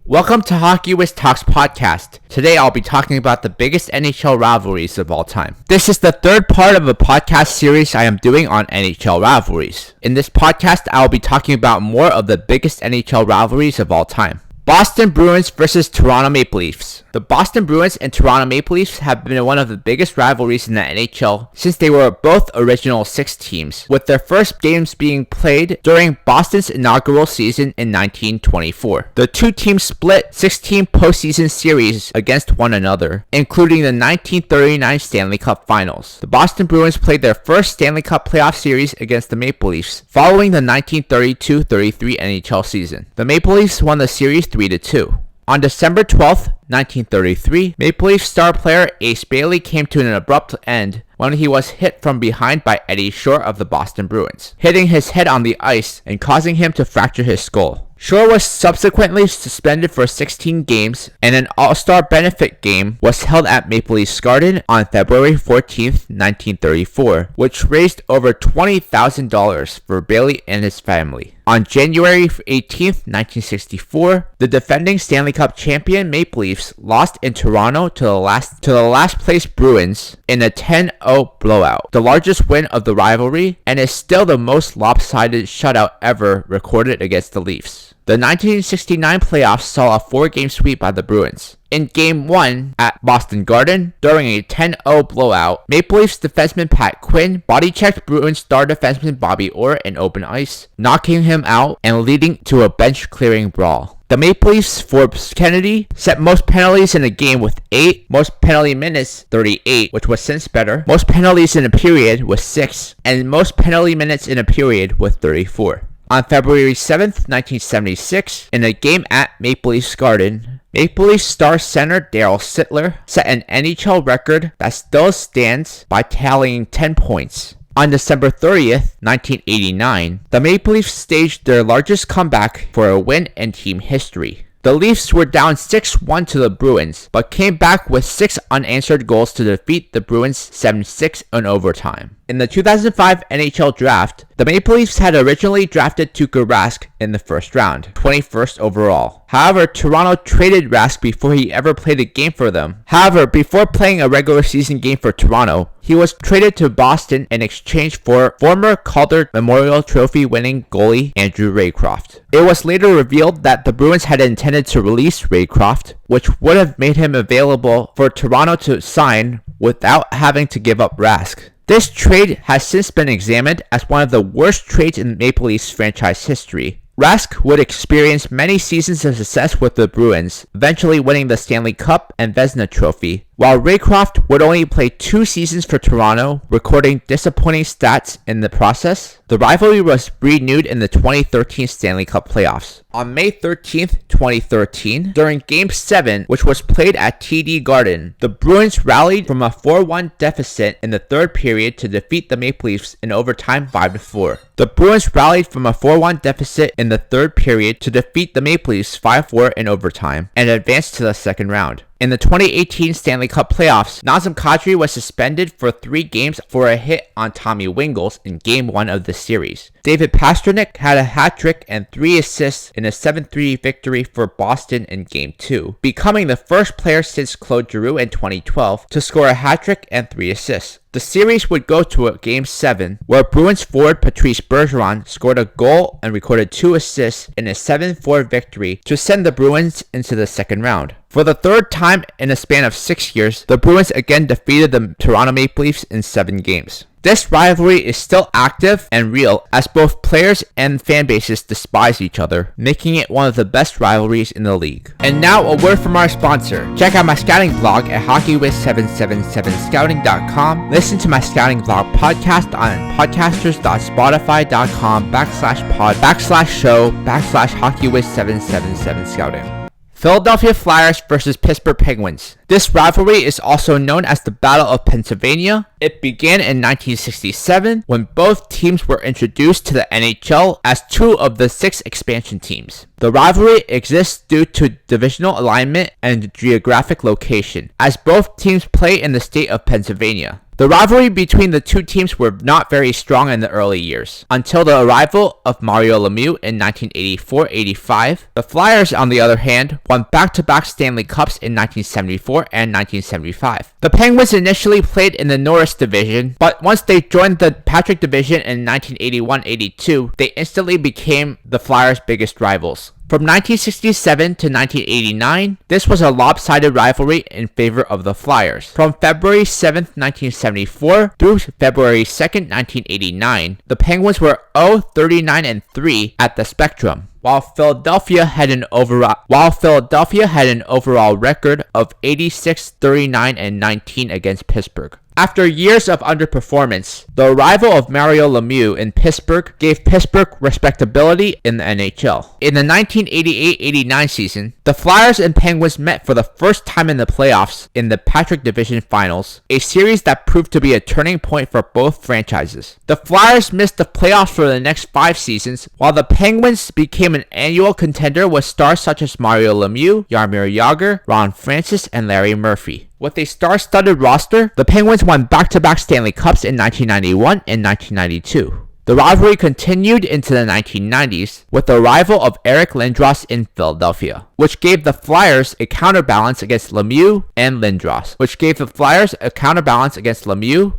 Welcome to Hockeywiztalks podcast. Today I'll be talking about the biggest NHL rivalries of all time. This is the third part of a podcast series I am doing on NHL rivalries. In this podcast, I'll be talking about more of the biggest NHL rivalries of all time. Boston Bruins versus Toronto Maple Leafs. The Boston Bruins and Toronto Maple Leafs have been one of the biggest rivalries in the NHL since they were both original six teams, with their first games being played during Boston's inaugural season in 1924. The two teams split 16 postseason series against one another, including the 1939 Stanley Cup Finals. The Boston Bruins played their first Stanley Cup playoff series against the Maple Leafs following the 1932-33 NHL season. The Maple Leafs won the series 3-2. On December 12, 1933, Maple Leafs star player Ace Bailey came to an abrupt end when he was hit from behind by Eddie Shore of the Boston Bruins, hitting his head on the ice and causing him to fracture his skull. Shore was subsequently suspended for 16 games, and an All-Star benefit game was held at Maple Leafs Garden on February 14, 1934, which raised over $20,000 for Bailey and his family. On January 18, 1964, the defending Stanley Cup champion Maple Leafs lost in Toronto to the last place Bruins in a 10-0 blowout, the largest win of the rivalry, and is still the most lopsided shutout ever recorded against the Leafs. The 1969 playoffs saw a 4-game sweep by the Bruins. In Game 1 at Boston Garden, during a 10-0 blowout, Maple Leafs defenseman Pat Quinn body-checked Bruins star defenseman Bobby Orr in open ice, knocking him out and leading to a bench-clearing brawl. The Maple Leafs' Forbes Kennedy set most penalties in a game with 8, most penalty minutes 38, which was since better, most penalties in a period with 6, and most penalty minutes in a period with 34. On February 7, 1976, in a game at Maple Leafs Garden, Maple Leafs star center Darryl Sittler set an NHL record that still stands by tallying 10 points. On December 30th, 1989, the Maple Leafs staged their largest comeback for a win in team history. The Leafs were down 6-1 to the Bruins, but came back with 6 unanswered goals to defeat the Bruins 7-6 in overtime. In the 2005 NHL Draft, the Maple Leafs had originally drafted Tuukka Rask in the first round, 21st overall. However, Toronto traded Rask before he ever played a game for them. However, before playing a regular season game for Toronto, he was traded to Boston in exchange for former Calder Memorial Trophy winning goalie Andrew Raycroft. It was later revealed that the Bruins had intended to release Raycroft, which would have made him available for Toronto to sign without having to give up Rask. This trade has since been examined as one of the worst trades in Maple Leafs franchise history. Rask would experience many seasons of success with the Bruins, eventually winning the Stanley Cup and Vezina Trophy, while Raycroft would only play 2 seasons for Toronto, recording disappointing stats in the process. The rivalry was renewed in the 2013 Stanley Cup playoffs. On May 13, 2013, during Game 7, which was played at TD Garden, the Bruins rallied from a 4-1 deficit in the third period to defeat the Maple Leafs in overtime 5-4. The Bruins rallied from a 4-1 deficit in the third period to defeat the Maple Leafs 5-4 in overtime and advanced to the second round. In the 2018 Stanley Cup playoffs, Nazem Kadri was suspended for 3 games for a hit on Tommy Wingels in Game 1 of the series. David Pastrnak had a hat-trick and 3 assists in a 7-3 victory for Boston in Game 2, becoming the first player since Claude Giroux in 2012 to score a hat-trick and 3 assists. The series would go to a Game 7, where Bruins forward Patrice Bergeron scored a goal and recorded 2 assists in a 7-4 victory to send the Bruins into the second round. For the third time in a span of 6 years, the Bruins again defeated the Toronto Maple Leafs in 7 games. This rivalry is still active and real as both players and fan bases despise each other, making it one of the best rivalries in the league. And now a word from our sponsor. Check out my scouting blog at Hockeywiz777scouting.com. Listen to my scouting blog podcast on podcasters.spotify.com/pod/show/Hockeywiz777scouting. Philadelphia Flyers versus Pittsburgh Penguins. This rivalry is also known as the Battle of Pennsylvania. It began in 1967 when both teams were introduced to the NHL as two of the 6 expansion teams. The rivalry exists due to divisional alignment and geographic location, as both teams play in the state of Pennsylvania. The rivalry between the two teams were not very strong in the early years, until the arrival of Mario Lemieux in 1984-85. The Flyers, on the other hand, won back-to-back Stanley Cups in 1974 and 1975. The Penguins initially played in the Norris Division, but once they joined the Patrick Division in 1981-82, they instantly became the Flyers' biggest rivals. From 1967 to 1989, this was a lopsided rivalry in favor of the Flyers. From February 7, 1974 through February 2, 1989, the Penguins were 0-39-3 at the Spectrum, while Philadelphia had an overall record of 86-39-19 against Pittsburgh. After years of underperformance, the arrival of Mario Lemieux in Pittsburgh gave Pittsburgh respectability in the NHL. In the 1988-89 season, the Flyers and Penguins met for the first time in the playoffs in the Patrick Division Finals, a series that proved to be a turning point for both franchises. The Flyers missed the playoffs for the next 5 seasons, while the Penguins became an annual contender with stars such as Mario Lemieux, Jaromir Jagr, Ron Francis, and Larry Murphy. With a star-studded roster, the Penguins won back-to-back Stanley Cups in 1991 and 1992. The rivalry continued into the 1990s with the arrival of Eric Lindros in Philadelphia, which gave the Flyers a counterbalance against Lemieux and Lindros,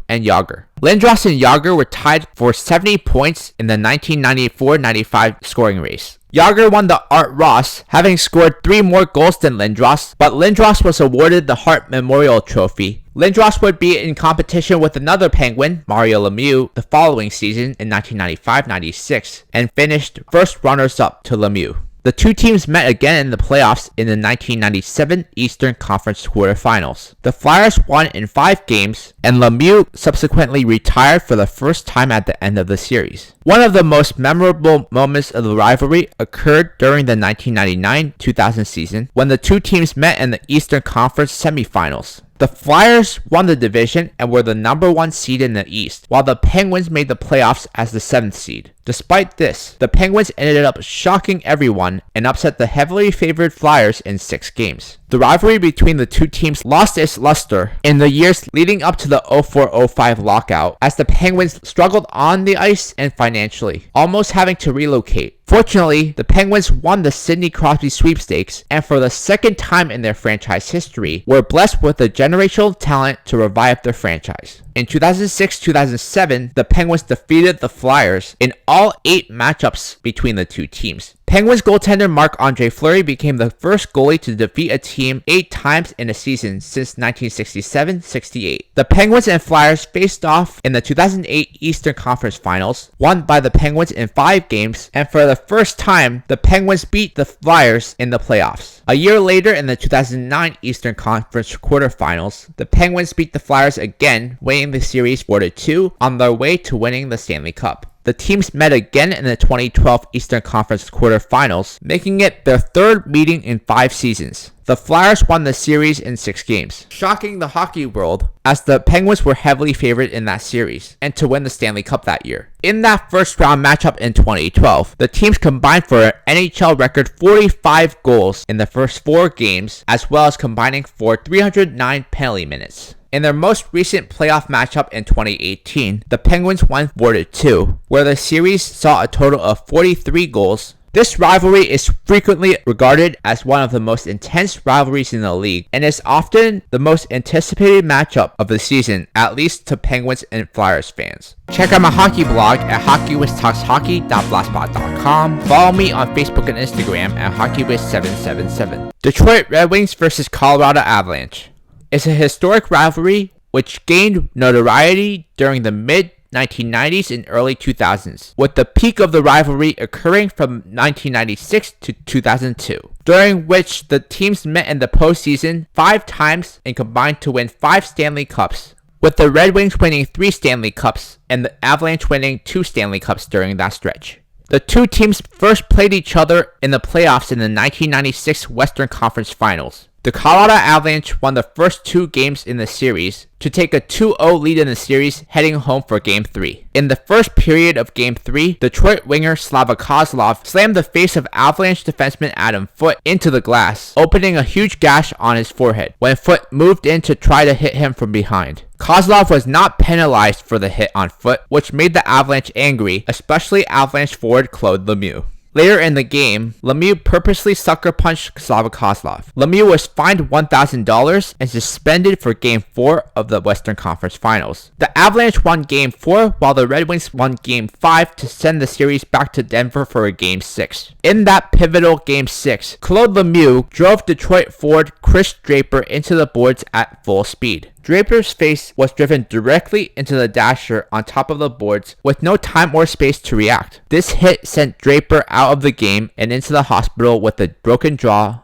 and Jagr. Lindros and Jagr were tied for 70 points in the 1994-95 scoring race. Jagr won the Art Ross, having scored 3 more goals than Lindros, but Lindros was awarded the Hart Memorial Trophy. Lindros would be in competition with another Penguin, Mario Lemieux, the following season in 1995-96, and finished first runners-up to Lemieux. The two teams met again in the playoffs in the 1997 Eastern Conference quarterfinals. The Flyers won in 5 games, and Lemieux subsequently retired for the first time at the end of the series. One of the most memorable moments of the rivalry occurred during the 1999-2000 season when the two teams met in the Eastern Conference semifinals. The Flyers won the division and were the number 1 seed in the East, while the Penguins made the playoffs as the 7th seed. Despite this, the Penguins ended up shocking everyone and upset the heavily favored Flyers in 6 games. The rivalry between the two teams lost its luster in the years leading up to the 04-05 lockout, as the Penguins struggled on the ice and financially, almost having to relocate. Fortunately, the Penguins won the Sidney Crosby sweepstakes, and for the second time in their franchise history, were blessed with the generational talent to revive their franchise. In 2006-2007, the Penguins defeated the Flyers in all 8 matchups between the two teams. Penguins goaltender Marc-Andre Fleury became the first goalie to defeat a team 8 times in a season since 1967-68. The Penguins and Flyers faced off in the 2008 Eastern Conference Finals, won by the Penguins in 5 games, and for the first time, the Penguins beat the Flyers in the playoffs. A year later, in the 2009 Eastern Conference quarterfinals, the Penguins beat the Flyers again, winning the series 4-2 on their way to winning the Stanley Cup. The teams met again in the 2012 Eastern Conference quarterfinals, making it their 3rd meeting in 5 seasons. The Flyers won the series in 6 games, shocking the hockey world as the Penguins were heavily favored in that series and to win the Stanley Cup that year. In that first round matchup in 2012, the teams combined for an NHL record 45 goals in the first 4 games, as well as combining for 309 penalty minutes. In their most recent playoff matchup in 2018, the Penguins won 4-2, where the series saw a total of 43 goals. This rivalry is frequently regarded as one of the most intense rivalries in the league, and is often the most anticipated matchup of the season, at least to Penguins and Flyers fans. Check out my hockey blog at hockeywiztalkshockey.blogspot.com. Follow me on Facebook and Instagram at hockeywiz777. Detroit Red Wings versus Colorado Avalanche. It's a historic rivalry which gained notoriety during the mid-1990s and early 2000s, with the peak of the rivalry occurring from 1996 to 2002, during which the teams met in the postseason 5 times and combined to win 5 Stanley Cups, with the Red Wings winning 3 Stanley Cups and the Avalanche winning 2 Stanley Cups during that stretch. The two teams first played each other in the playoffs in the 1996 Western Conference Finals. The Colorado Avalanche won the first 2 games in the series to take a 2-0 lead in the series heading home for Game 3. In the first period of Game 3, Detroit winger Slava Kozlov slammed the face of Avalanche defenseman Adam Foote into the glass, opening a huge gash on his forehead when Foote moved in to try to hit him from behind. Kozlov was not penalized for the hit on Foote, which made the Avalanche angry, especially Avalanche forward Claude Lemieux. Later in the game, Lemieux purposely sucker punched Slava Kozlov. Lemieux was fined $1,000 and suspended for Game 4 of the Western Conference Finals. The Avalanche won Game 4 while the Red Wings won Game 5 to send the series back to Denver for a Game 6. In that pivotal Game 6, Claude Lemieux drove Detroit forward Chris Draper into the boards at full speed. Draper's face was driven directly into the dasher on top of the boards with no time or space to react. This hit sent Draper out of the game and into the hospital with a broken jaw,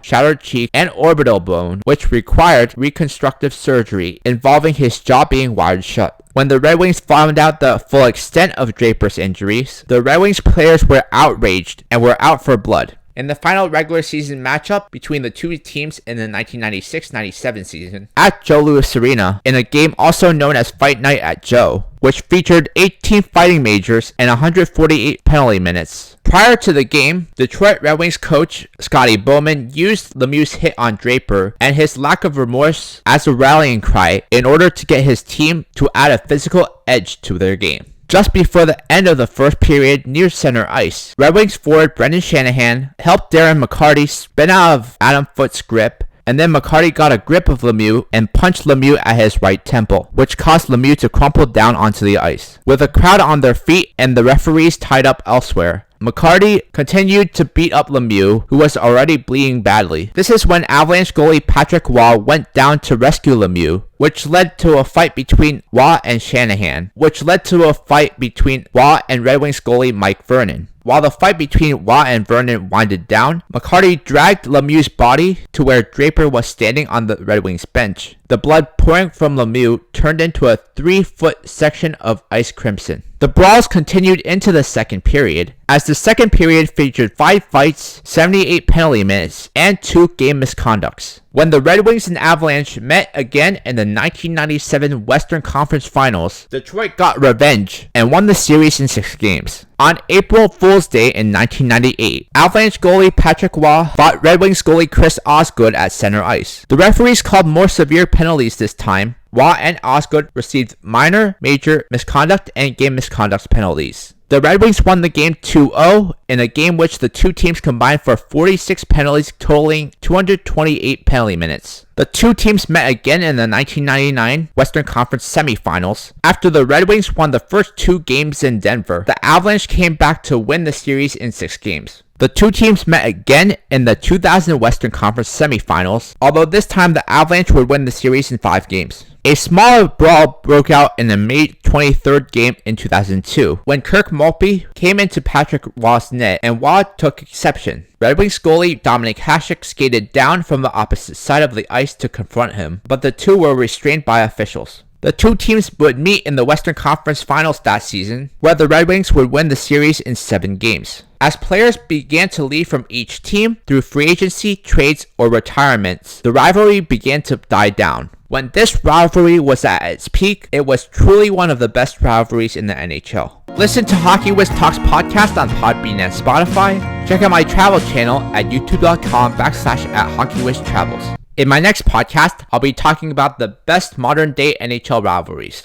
shattered cheek, and orbital bone, which required reconstructive surgery involving his jaw being wired shut. When the Red Wings found out the full extent of Draper's injuries, the Red Wings players were outraged and were out for blood. In the final regular season matchup between the two teams in the 1996-97 season at Joe Louis Arena, in a game also known as Fight Night at Joe, which featured 18 fighting majors and 148 penalty minutes. Prior to the game, Detroit Red Wings coach Scotty Bowman used Lemieux's hit on Draper and his lack of remorse as a rallying cry in order to get his team to add a physical edge to their game. Just before the end of the first period near center ice, Red Wings forward Brendan Shanahan helped Darren McCarty spin out of Adam Foote's grip, and then McCarty got a grip of Lemieux and punched Lemieux at his right temple, which caused Lemieux to crumple down onto the ice. With the crowd on their feet and the referees tied up elsewhere, McCarty continued to beat up Lemieux, who was already bleeding badly. This is when Avalanche goalie Patrick Waugh went down to rescue Lemieux, which led to a fight between Waugh and Shanahan, which led to a fight between Waugh and Red Wings goalie Mike Vernon. While the fight between Waugh and Vernon winded down, McCarty dragged Lemieux's body to where Draper was standing on the Red Wings bench. The blood pouring from Lemieux turned into a 3-foot section of ice crimson. The brawls continued into the second period, as the second period featured 5 fights, 78 penalty minutes, and 2 game misconducts. When the Red Wings and Avalanche met again in the 1997 Western Conference Finals, Detroit got revenge and won the series in 6 games. On April Fool's Day in 1998, Avalanche goalie Patrick Waugh fought Red Wings goalie Chris Osgood at center ice. The referees called more severe penalties this time. Waugh and Osgood received minor, major misconduct and game misconduct penalties. The Red Wings won the game 2-0 in a game which the two teams combined for 46 penalties totaling 228 penalty minutes. The two teams met again in the 1999 Western Conference semifinals. After the Red Wings won the first 2 games in Denver, the Avalanche came back to win the series in 6 games. The two teams met again in the 2000 Western Conference semifinals, although this time the Avalanche would win the series in 5 games. A smaller brawl broke out in the May 23rd game in 2002, when Kirk Maltby came into Patrick Waugh's net and Waugh took exception. Red Wings goalie Dominik Hasek skated down from the opposite side of the ice to confront him, but the two were restrained by officials. The two teams would meet in the Western Conference Finals that season, where the Red Wings would win the series in 7 games. As players began to leave from each team through free agency, trades, or retirements, the rivalry began to die down. When this rivalry was at its peak, it was truly one of the best rivalries in the NHL. Listen to Hockeywiztalks podcast on Podbean and Spotify. Check out my travel channel at youtube.com/@HockeyWizTravels. In my next podcast, I'll be talking about the best modern day NHL rivalries.